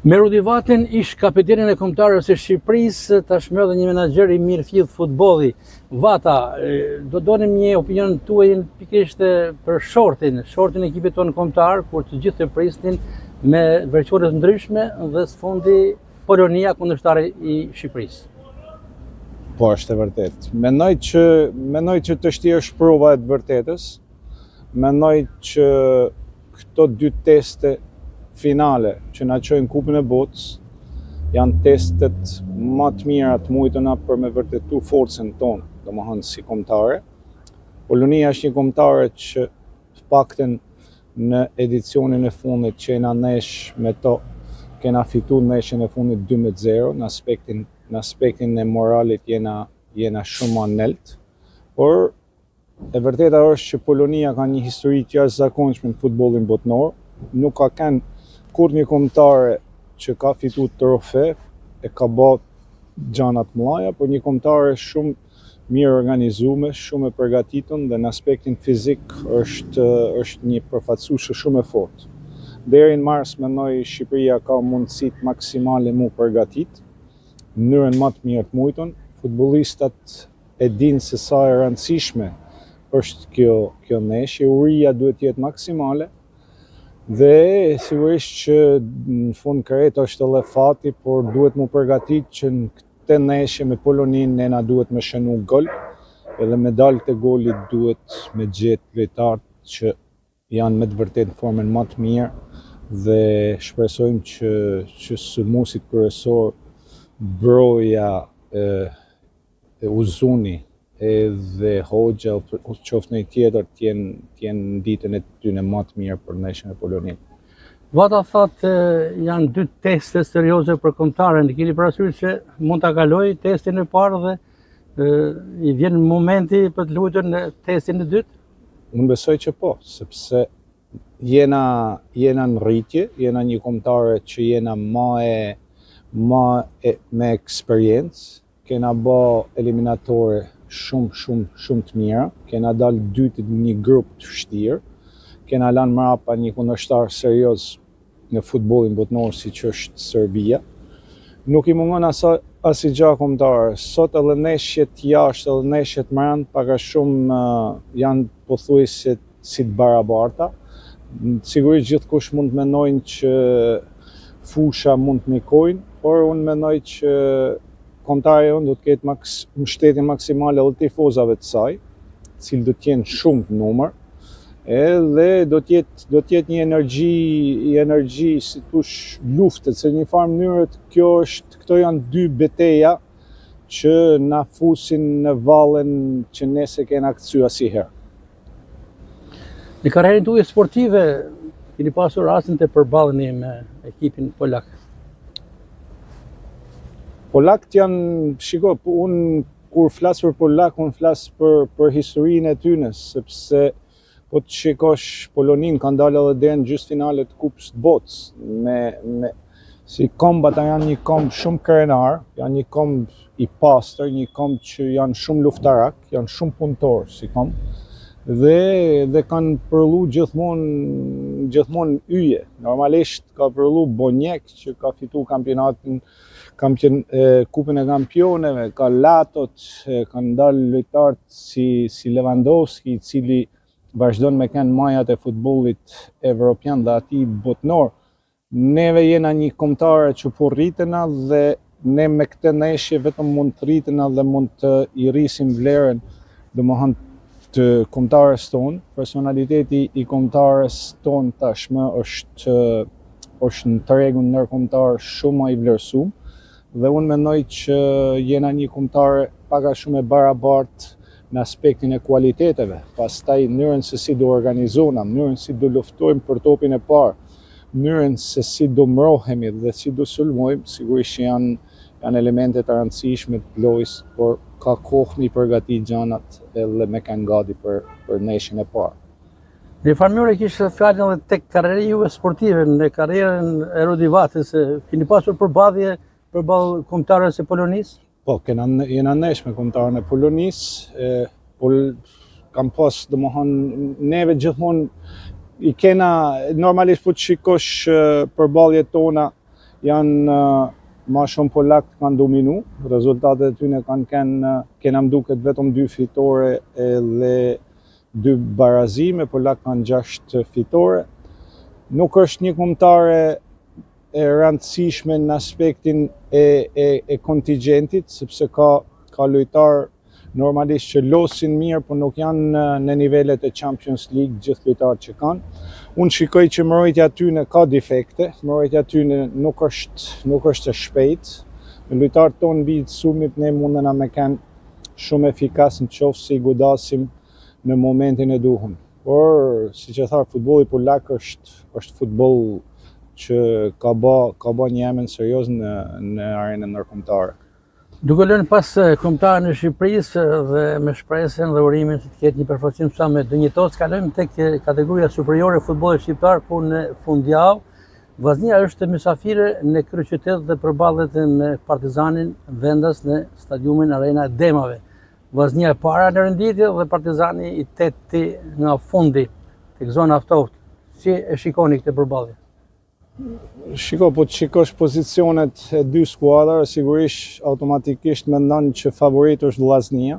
Me Rudi Vatin, ish kapitenin e kombëtarëve të Shqipërisë, tashmë edhe një menaxher i mirë fill futbolli. Vata, do donim një opinion tuaj pikërisht për shortin e ekipit tonë kombëtar, kur të gjithë të prisnin me veçore të ndryshme dhe së fundi Polonia kundërshtari i Shqipërisë. Po, është e vërtet. Mendoj që të shti është prova e të vërtetës. Mendoj që këto dy teste finale që na çojnë Kupën e Botës janë testet më të mira të mujtëna për me vërtetu forcën tonë, domethënë si kombëtare. Polonia është një kombëtare që të paktën në edicionin e fundit që na nesh me to, kena fitu neshën e fundit 2-0, në aspektin e moralit jena shumë anelt, por e vërteta është që Polonia ka një histori të jashtëzakonshme në futbollin botnor, nuk ka kanë kur një kombëtare që ka fitu trofe e ka bë gjana të mëdha, por një kombëtare shumë mirë organizuar, shumë e përgatitur dhe në aspektin fizik është një përfaqësues shumë e fortë. Deri në mars mendoj Shqipëria ka mundësitë maksimale mu përgatit, në mënyrën më të mirë të mujtën. Futbollistat e dinë se sa e rëndësishme është kjo neshje, uria duhet të jetë maksimale. Dhe sigurisht që në fund krejt është edhe fati, por duhet mu përgatit që në këtë neshje me Poloninë ne na duhet me shënu gol, edhe me dalë të golit duhet me gjetë lojtarë që janë me të vërtet në formën më të mirë dhe shpresojmë që sulmuesit kryesor Broja, Uzuni edhe Hoxha qoftë në tjetër t'jenë ditën e tyne më të mirë për neshën e Polonisë. Vata thotë janë dy teste serioze për kombëtaren. Keni parasysh që mund ta kaloj testin e parë dhe i vjen momenti për të luajtur në testin e dytë? Unë besoj që po, sepse jena në rritje, jena një kombëtare që jena me eksperiencë, kena bë eliminatore shumë të mira, kena dalë dytë në një grup të vështirë, kena lanë mrapa një kundërshtar serioz në futbollin botnor si që është Serbia. Nuk i mungon asnjë gjë kombëtare. Sot edhe neshjet jashtë edhe neshjet brenda pak a shumë janë pothuajse si të barabarta. Sigurisht gjithkush mund të mendojnë që fusha mund të mikojnë, por unë mendoj që kombëtari jonë do të ketë mbështetjen maksimale edhe tifozave të saj, cilë do të jenë shumë të numër, edhe do të jetë një energji si thush lufte, se në një farë mënyrë këto janë dy betejë që na fusin në vallen që ne se kena kthy asnjëherë. Në karrierën tuaj sportive keni pasur rastin të përballeni me ekipin polak? Polakt janë, shiko, unë kur flas për Polak, unë flas për historinë e tyre, sepse po të shikosh Poloninë kanë dalë edhe deri në gjysmëfinalet të Kupës së Botës. Si komb ata janë një komb shumë krenar, janë një komb i pastër, një komb që janë shumë luftarak, janë shumë punëtor si komb. Dhe kanë përullu gjithmonë yje. Normalisht ka përullu Bonjek që ka fitu kampionatin, Kupën e Kampioneve, ka Latot, kanë dalë lojtarë si Lewandowski, i cili vazhdon me kënë majat e futbollit evropian dhe ati botnor. Neve jena një kombëtare që po rritena dhe ne me këtë neshje vetëm mund të rritena dhe mund të i rrisim vlerën, domethënë të kombëtares tonë. Personaliteti i kombëtares tonë tashmë është në tregun ndërkombëtar shumë i vlerësuar dhe unë mendoj që jena një kombëtare pak a shumë e barabartë në aspektin e kualiteteve. Pastaj mënyrën se si do organizojmë, mënyrën si do luftojmë për topin e parë, mënyrën se si do mbrohemi dhe si do sulmojmë, sigurisht janë elemente të rëndësishme të lojës, por ka kohë mi përgatit gjanat edhe me kanë gati për neshjen e parë. Në farë mënyrë kishte fjalën edhe tek karriera juve sportive, në karrierën e Rudi Vatit, se keni pasur përballje përballë kombëtarëve të Polonisë? Po, jena nesh me kombëtarën e Polonisë, kam pas, domethënë, neve gjithmonë i kena, normalisht po të shikosh përballjet tona, janë ma shumë polak kanë dominu, rezultatet e tyre kena mduket vetëm 2 fitore dhe 2 barazi, me polak kanë 6 fitore. Nuk është një kombëtare e rëndësishme në aspektin e kontingjentit, sepse ka lojtar normalisht që losin mirë, por nuk janë në nivelet e Champions League gjithë lojtarët që kanë. Unë shikoj që mbrojtja tyne ka defekte, mbrojtja tyne nuk është e shpejt. Me lojtarët tonë mbi sumit ne mundena me kanë shumë efikas në qoftë se I godasim në momentin e duhur. Por, si që tharë, futbolli polak është futboll që ka ba një emën serioz në arenën ndërkombëtare. Duke lënë pas kombëtarën e Shqipërisë dhe me shpresën dhe urimin që të ketë një përfaqësim sa më dinjitos, kalojmë tek kategoria superiore e futbollit shqiptar, ku në fundjavë Vllaznia është mysafire në kryeqytet dhe përballet me Partizanin vendas në stadiumin Arena Demave. Vllaznia e para në renditje dhe Partizani I teti nga fundi tek zona ftohtë. Si e shikoni këtë përballje? Shiko, po të shikosh pozicionet e 2 skuadrave, sigurisht automatikisht mendon që favorit është Vllaznia.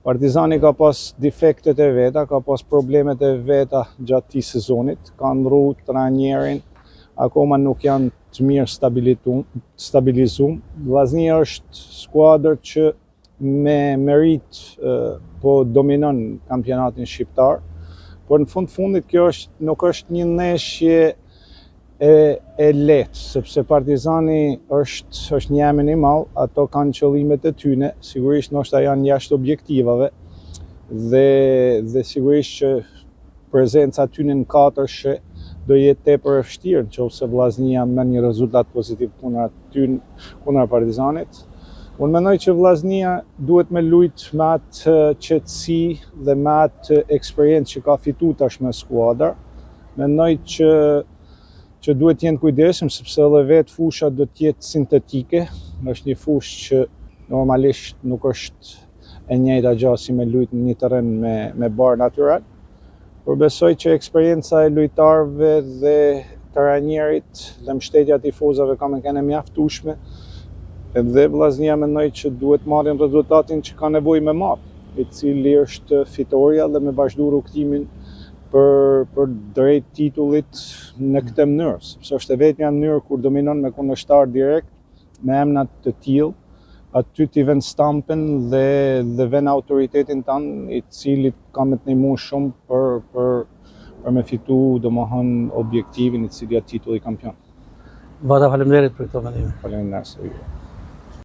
Partizani ka pas defektet e veta, ka pas problemet e veta gjatë këtij sezonit, ka ndrru trajnerin, akoma nuk janë të mirë stabilizuar. Vllaznia është skuadër që me merit po dominon kampionatin shqiptar, por në fundit kjo nuk është një ndeshje e lehtë, sepse Partizani është një emër I madh, ato kanë qëllimet e tyne, sigurisht ndoshta janë jashtë objektivave dhe sigurisht që prezenca tyne në katërshe do jetë tepër e vështirë nëse Vllaznia merr një rezultat pozitiv kundër Partizanit. Unë mendoj që Vllaznia duhet me lujt me atë qetësi dhe me atë eksperiencë që ka fituar tashmë skuadra. Mendoj që duhet jenë kujdesshëm sepse edhe vetë fusha do të jetë sintetike, është një fushë që normalisht nuk është e njëjta gjë si me lujt në një terren me barë natyral. Por besoj që eksperienca e lojtarëve dhe trajnerit dhe mbështetja e tifozëve ka më kanë mjaftueshme. Dhe Vllaznia mendoj që duhet marrin rezultatin që ka nevojë me marr, I cili është fitoria dhe me vazhdu rrugtimin për drejt titullit në këtë mënyrë, sepse është e vetmja mënyrë kur dominon me kundërshtar direkt, me emra të tillë, aty t'i vën stampen dhe vën autoritetin tanë, I cili ka me të ndihmuar shumë për me fitu domethënë objektivin I cili është titulli kampion. Vata, faleminderit për këto mendime. Faleminderit.